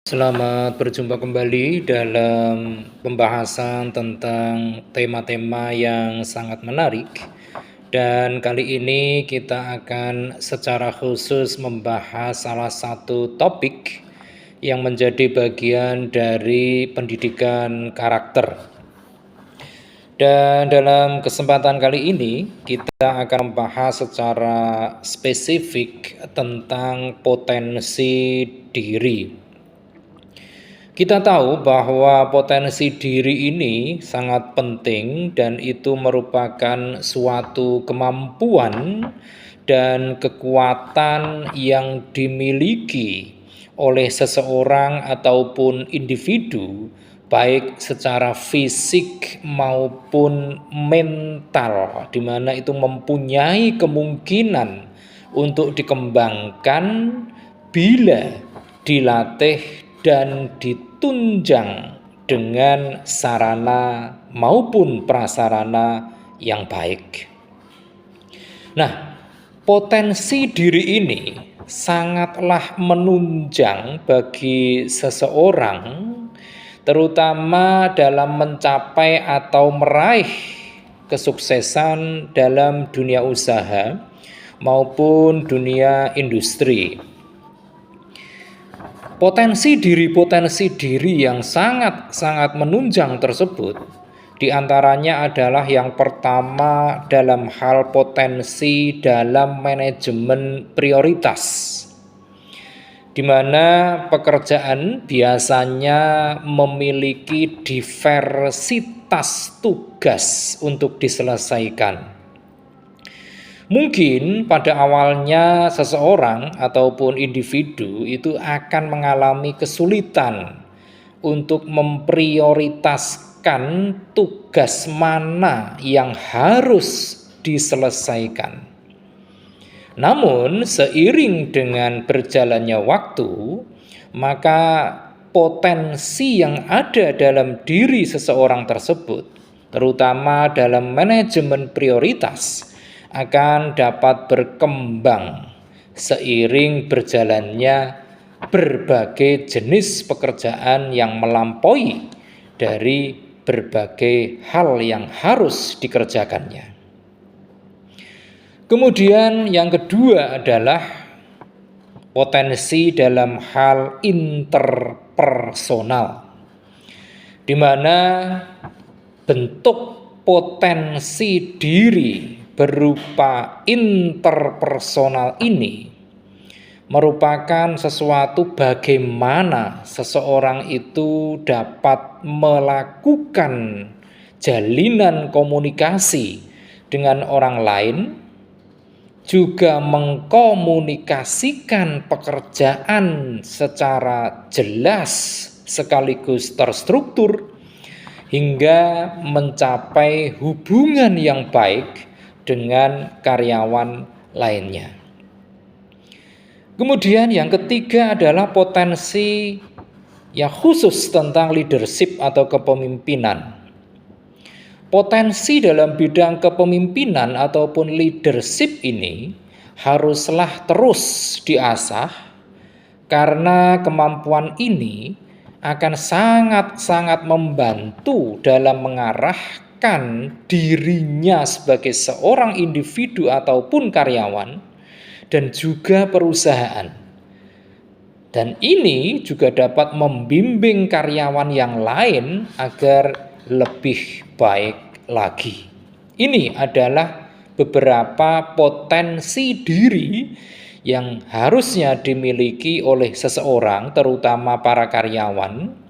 Selamat berjumpa kembali dalam pembahasan tentang tema-tema yang sangat menarik. Dan kali ini kita akan secara khusus membahas salah satu topik yang menjadi bagian dari pendidikan karakter. Dan dalam kesempatan kali ini kita akan membahas secara spesifik tentang potensi diri. Kita tahu bahwa potensi diri ini sangat penting dan itu merupakan suatu kemampuan dan kekuatan yang dimiliki oleh seseorang ataupun individu, baik secara fisik maupun mental, di mana itu mempunyai kemungkinan untuk dikembangkan bila dilatih dan ditunjang dengan sarana maupun prasarana yang baik. Nah, potensi diri ini sangatlah menunjang bagi seseorang, terutama dalam mencapai atau meraih kesuksesan dalam dunia usaha maupun dunia industri. Potensi diri yang sangat menunjang tersebut diantaranya adalah yang pertama dalam hal potensi dalam manajemen prioritas, di mana pekerjaan biasanya memiliki diversitas tugas untuk diselesaikan. Mungkin pada awalnya seseorang ataupun individu itu akan mengalami kesulitan untuk memprioritaskan tugas mana yang harus diselesaikan. Namun seiring dengan berjalannya waktu, maka potensi yang ada dalam diri seseorang tersebut, terutama dalam manajemen prioritas, akan dapat berkembang seiring berjalannya berbagai jenis pekerjaan yang melampaui dari berbagai hal yang harus dikerjakannya. Kemudian yang kedua adalah potensi dalam hal interpersonal, di mana bentuk potensi diri berupa interpersonal ini merupakan sesuatu bagaimana seseorang itu dapat melakukan jalinan komunikasi dengan orang lain, juga mengkomunikasikan pekerjaan secara jelas sekaligus terstruktur, hingga mencapai hubungan yang baik dengan karyawan lainnya. Kemudian yang ketiga adalah potensi yang khusus tentang leadership atau kepemimpinan. Potensi dalam bidang kepemimpinan ataupun leadership ini haruslah terus diasah, karena kemampuan ini akan sangat membantu dalam mengarahkan dirinya sebagai seorang individu ataupun karyawan dan juga perusahaan. Dan ini juga dapat membimbing karyawan yang lain agar lebih baik lagi. Ini adalah beberapa potensi diri yang harusnya dimiliki oleh seseorang, terutama para karyawan,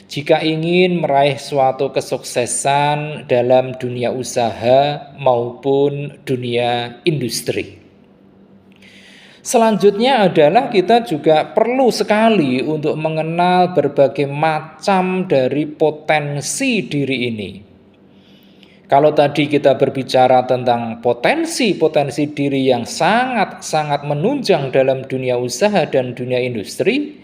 jika ingin meraih suatu kesuksesan dalam dunia usaha maupun dunia industri. Selanjutnya adalah kita juga perlu sekali untuk mengenal berbagai macam dari potensi diri ini. Kalau tadi kita berbicara tentang potensi diri yang sangat menunjang dalam dunia usaha dan dunia industri,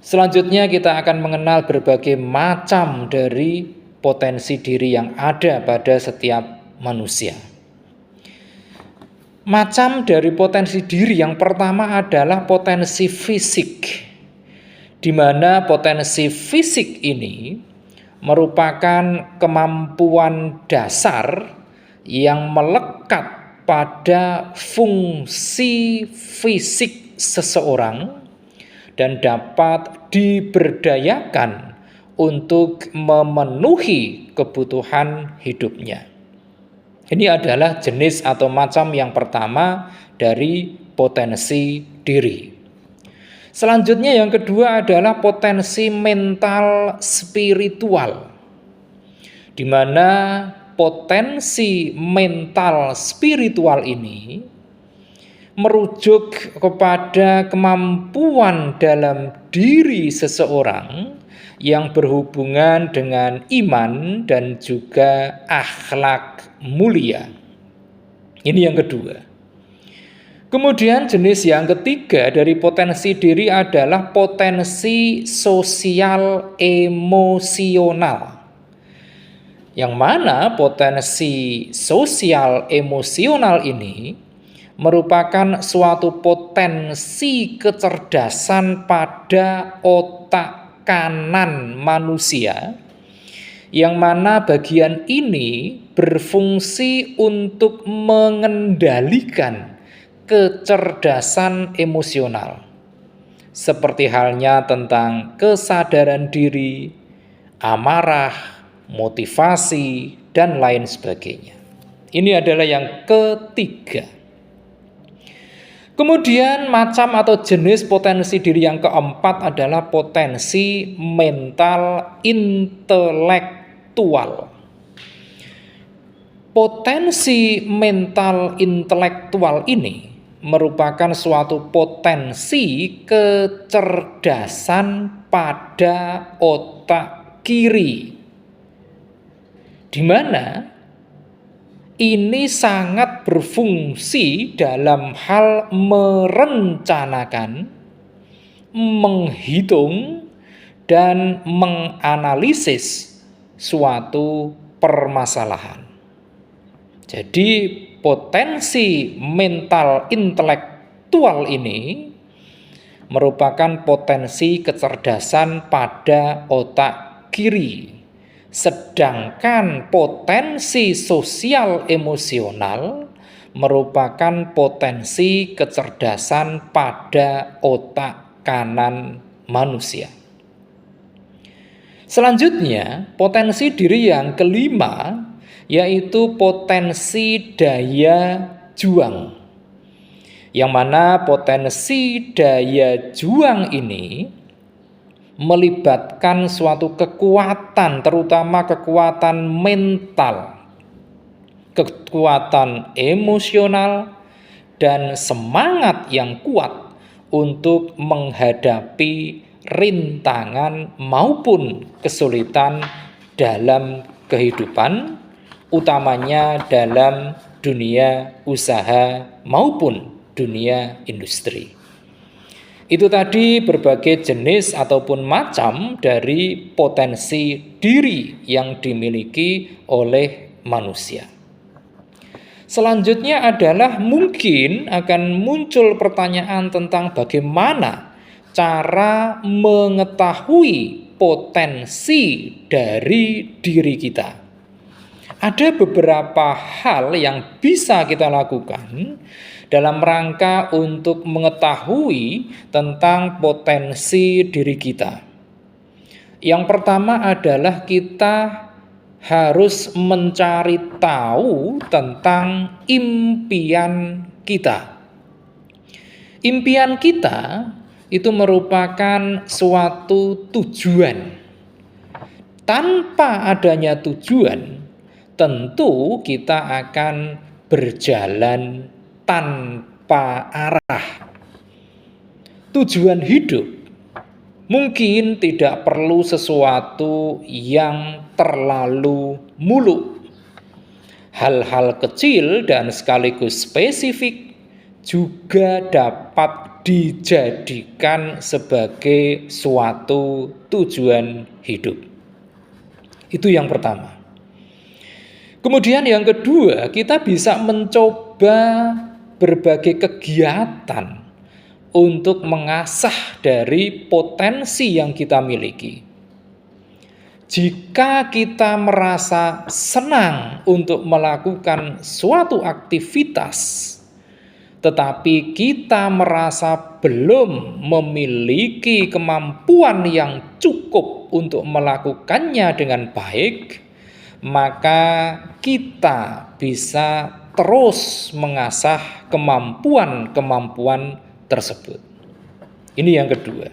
selanjutnya kita akan mengenal berbagai macam dari potensi diri yang ada pada setiap manusia. Macam dari potensi diri yang pertama adalah potensi fisik, di mana potensi fisik ini merupakan kemampuan dasar yang melekat pada fungsi fisik seseorang dan dapat diberdayakan untuk memenuhi kebutuhan hidupnya. Ini adalah jenis atau macam yang pertama dari potensi diri. Selanjutnya yang kedua adalah potensi mental spiritual, di mana potensi mental spiritual ini merujuk kepada kemampuan dalam diri seseorang yang berhubungan dengan iman dan juga akhlak mulia. Ini yang kedua. Kemudian jenis yang ketiga dari potensi diri adalah potensi sosial emosional. Yang mana potensi sosial emosional ini merupakan suatu potensi kecerdasan pada otak kanan manusia, yang mana bagian ini berfungsi untuk mengendalikan kecerdasan emosional, seperti halnya tentang kesadaran diri, amarah, motivasi, dan lain sebagainya. Ini adalah yang ketiga. Kemudian macam atau jenis potensi diri yang keempat adalah potensi mental intelektual. Potensi mental intelektual ini merupakan suatu potensi kecerdasan pada otak kiri, di mana ini sangat berfungsi dalam hal merencanakan, menghitung, dan menganalisis suatu permasalahan. Jadi potensi mental intelektual ini merupakan potensi kecerdasan pada otak kiri. Sedangkan potensi sosial emosional merupakan potensi kecerdasan pada otak kanan manusia. Selanjutnya, potensi diri yang kelima yaitu potensi daya juang. Yang mana potensi daya juang ini melibatkan suatu kekuatan, terutama kekuatan mental, kekuatan emosional, dan semangat yang kuat untuk menghadapi rintangan maupun kesulitan dalam kehidupan, utamanya dalam dunia usaha maupun dunia industri. Itu tadi berbagai jenis ataupun macam dari potensi diri yang dimiliki oleh manusia. Selanjutnya adalah mungkin akan muncul pertanyaan tentang bagaimana cara mengetahui potensi dari diri kita. Ada beberapa hal yang bisa kita lakukan dalam rangka untuk mengetahui tentang potensi diri kita. Yang pertama adalah kita harus mencari tahu tentang impian kita. Impian kita itu merupakan suatu tujuan. Tanpa adanya tujuan, tentu kita akan berjalan tanpa arah. Tujuan hidup mungkin tidak perlu sesuatu yang terlalu muluk. Hal-hal kecil dan sekaligus spesifik juga dapat dijadikan sebagai suatu tujuan hidup. Itu yang pertama. Kemudian yang kedua, kita bisa mencoba berbagai kegiatan untuk mengasah dari potensi yang kita miliki. Jika kita merasa senang untuk melakukan suatu aktivitas, tetapi kita merasa belum memiliki kemampuan yang cukup untuk melakukannya dengan baik, maka kita bisa terus mengasah kemampuan-kemampuan tersebut. Ini yang kedua.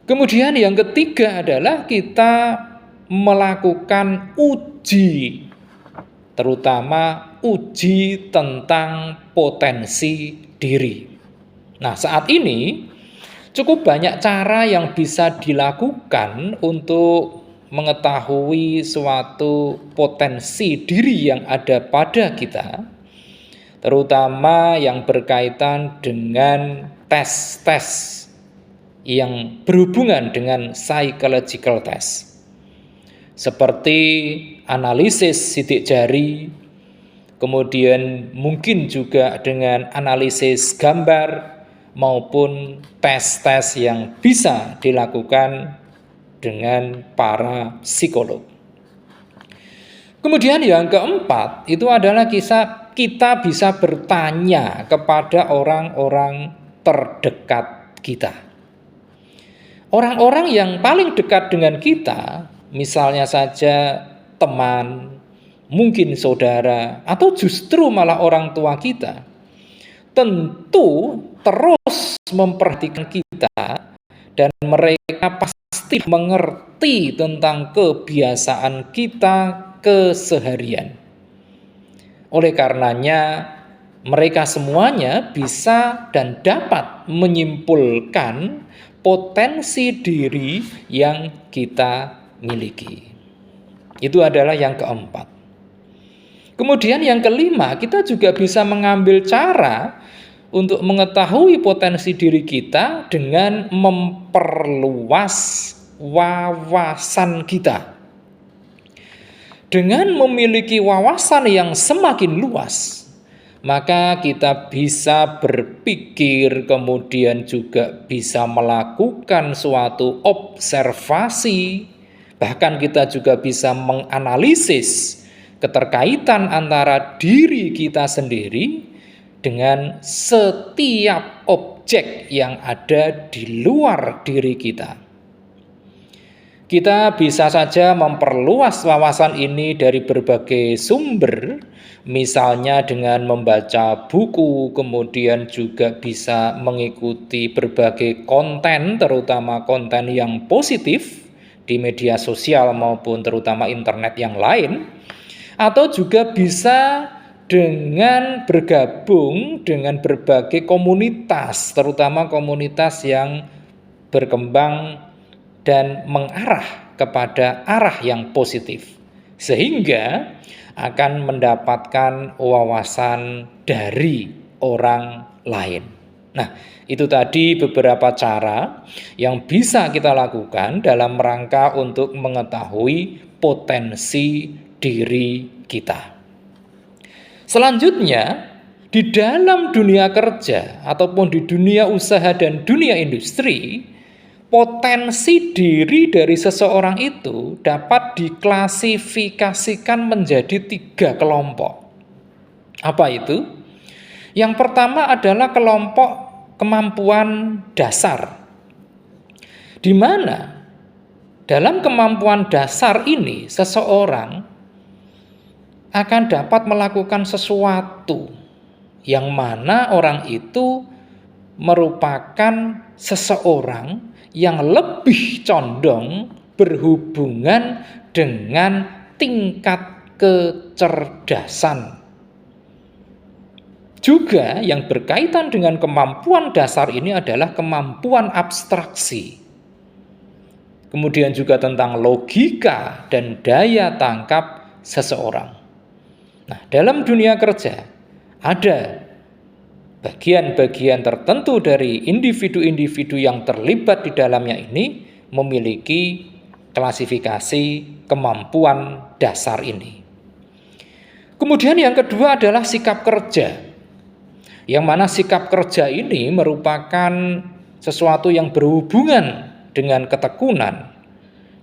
Kemudian yang ketiga adalah kita melakukan uji, terutama uji tentang potensi diri. Nah, saat ini cukup banyak cara yang bisa dilakukan untuk mengetahui suatu potensi diri yang ada pada kita, terutama yang berkaitan dengan tes-tes yang berhubungan dengan psychological test, seperti analisis sidik jari, kemudian mungkin juga dengan analisis gambar, maupun tes-tes yang bisa dilakukan dengan para psikolog. Kemudian yang keempat itu adalah kita bisa bertanya kepada orang-orang terdekat kita. Orang-orang yang paling dekat dengan kita, misalnya saja teman, mungkin saudara, atau justru malah orang tua kita, tentu terus memperhatikan kita dan mereka pasti mengerti tentang kebiasaan kita keseharian. Oleh karenanya, mereka semuanya bisa dan dapat menyimpulkan potensi diri yang kita miliki. Itu adalah yang keempat. Kemudian yang kelima, kita juga bisa mengambil cara untuk mengetahui potensi diri kita dengan memperluas wawasan kita. Dengan memiliki wawasan yang semakin luas, maka kita bisa berpikir, kemudian juga bisa melakukan suatu observasi, bahkan kita juga bisa menganalisis keterkaitan antara diri kita sendiri dengan setiap objek yang ada di luar diri kita. Kita bisa saja memperluas wawasan ini dari berbagai sumber, misalnya dengan membaca buku, kemudian juga bisa mengikuti berbagai konten, terutama konten yang positif di media sosial maupun terutama internet yang lain, atau juga bisa dengan bergabung dengan berbagai komunitas, terutama komunitas yang berkembang dan mengarah kepada arah yang positif, sehingga akan mendapatkan wawasan dari orang lain. Nah, itu tadi beberapa cara yang bisa kita lakukan dalam rangka untuk mengetahui potensi diri kita. Selanjutnya, di dalam dunia kerja ataupun di dunia usaha dan dunia industri, potensi diri dari seseorang itu dapat diklasifikasikan menjadi 3 kelompok. Apa itu? Yang pertama adalah kelompok kemampuan dasar, di mana dalam kemampuan dasar ini seseorang akan dapat melakukan sesuatu yang mana orang itu merupakan seseorang yang lebih condong berhubungan dengan tingkat kecerdasan. Juga yang berkaitan dengan kemampuan dasar ini adalah kemampuan abstraksi. Kemudian juga tentang logika dan daya tangkap seseorang. Nah, dalam dunia kerja ada bagian-bagian tertentu dari individu-individu yang terlibat di dalamnya ini memiliki klasifikasi kemampuan dasar ini. Kemudian yang kedua adalah sikap kerja. Yang mana sikap kerja ini merupakan sesuatu yang berhubungan dengan ketekunan,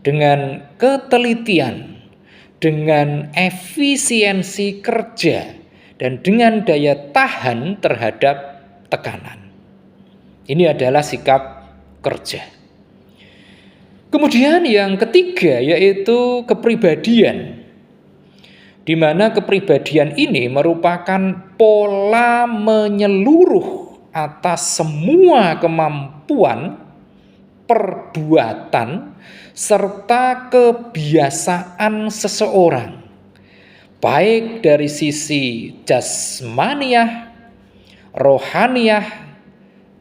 dengan ketelitian, dengan efisiensi kerja, dan dengan daya tahan terhadap tekanan. Ini adalah sikap kerja. Kemudian yang ketiga yaitu kepribadian, di mana kepribadian ini merupakan pola menyeluruh atas semua kemampuan, perbuatan, serta kebiasaan seseorang, baik dari sisi jasmaniah, rohaniah,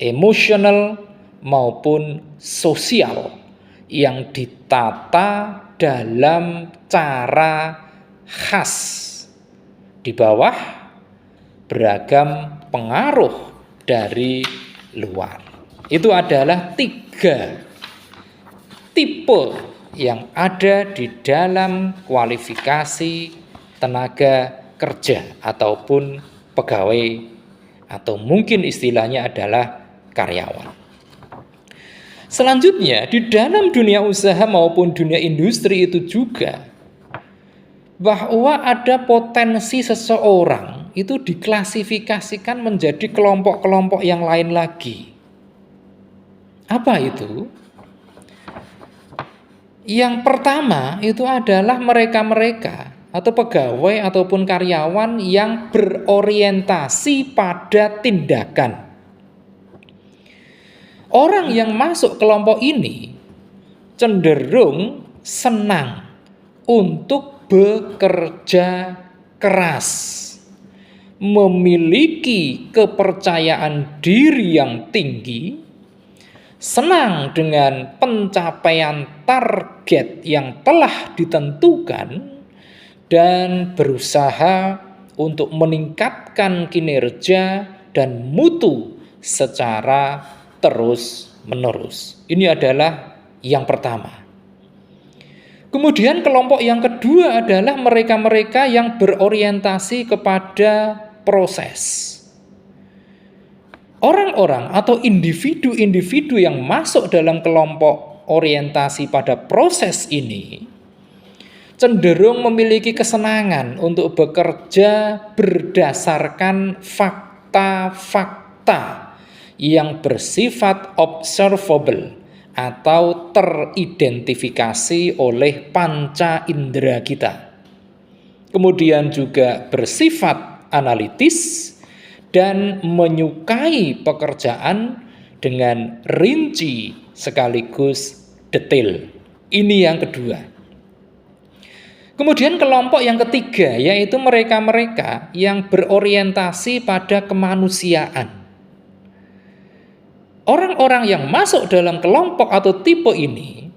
emosional, maupun sosial, yang ditata dalam cara khas di bawah beragam pengaruh dari luar. Itu adalah 3 tipe yang ada di dalam kualifikasi tenaga kerja ataupun pegawai, atau mungkin istilahnya adalah karyawan. Selanjutnya, di dalam dunia usaha maupun dunia industri itu juga, bahwa ada potensi seseorang itu diklasifikasikan menjadi kelompok-kelompok yang lain lagi. Apa itu? Yang pertama itu adalah mereka-mereka atau pegawai ataupun karyawan yang berorientasi pada tindakan. Orang yang masuk kelompok ini cenderung senang untuk bekerja keras, memiliki kepercayaan diri yang tinggi, senang dengan pencapaian target yang telah ditentukan, dan berusaha untuk meningkatkan kinerja dan mutu secara terus-menerus. Ini adalah yang pertama. Kemudian kelompok yang kedua adalah mereka-mereka yang berorientasi kepada proses. Orang-orang atau individu-individu yang masuk dalam kelompok orientasi pada proses ini cenderung memiliki kesenangan untuk bekerja berdasarkan fakta-fakta yang bersifat observable atau teridentifikasi oleh panca indera kita. Kemudian juga bersifat analitis dan menyukai pekerjaan dengan rinci sekaligus detail. Ini yang kedua. Kemudian kelompok yang ketiga yaitu mereka-mereka yang berorientasi pada kemanusiaan. Orang-orang yang masuk dalam kelompok atau tipe ini,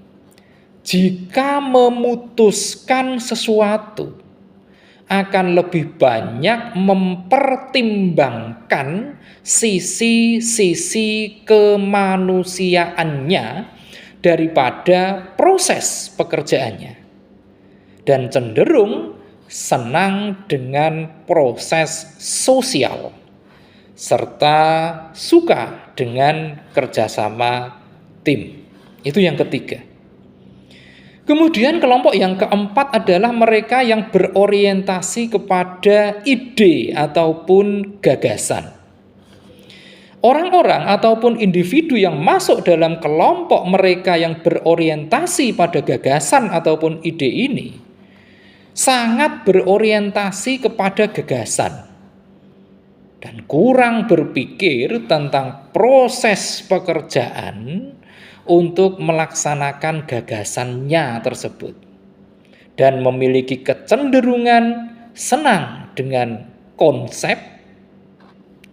jika memutuskan sesuatu, akan lebih banyak mempertimbangkan sisi-sisi kemanusiaannya daripada proses pekerjaannya, dan cenderung senang dengan proses sosial, serta suka dengan kerjasama tim. Itu yang ketiga. Kemudian kelompok yang keempat adalah mereka yang berorientasi kepada ide ataupun gagasan. Orang-orang ataupun individu yang masuk dalam kelompok mereka yang berorientasi pada gagasan ataupun ide ini sangat berorientasi kepada gagasan dan kurang berpikir tentang proses pekerjaan untuk melaksanakan gagasannya tersebut, dan memiliki kecenderungan senang dengan konsep,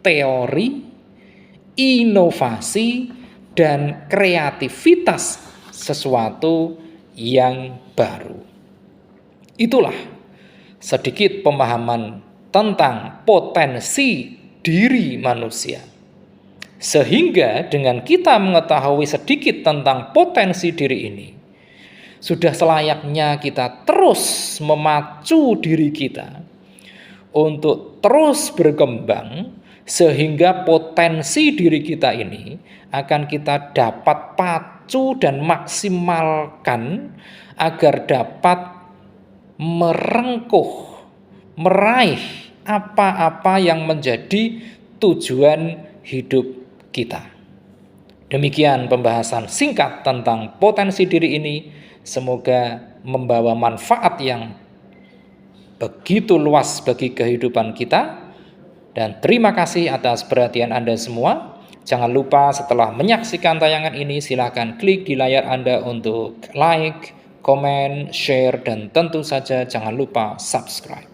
teori, inovasi, dan kreativitas sesuatu yang baru. Itulah sedikit pemahaman tentang potensi diri manusia. Sehingga dengan kita mengetahui sedikit tentang potensi diri ini, sudah selayaknya kita terus memacu diri kita untuk terus berkembang sehingga potensi diri kita ini akan kita dapat pacu dan maksimalkan agar dapat merengkuh, meraih apa-apa yang menjadi tujuan hidup kita. Demikian pembahasan singkat tentang potensi diri ini. Semoga membawa manfaat yang begitu luas bagi kehidupan kita. Dan terima kasih atas perhatian Anda semua. Jangan lupa setelah menyaksikan tayangan ini, silakan klik di layar Anda untuk like, komen, share, dan tentu saja jangan lupa subscribe.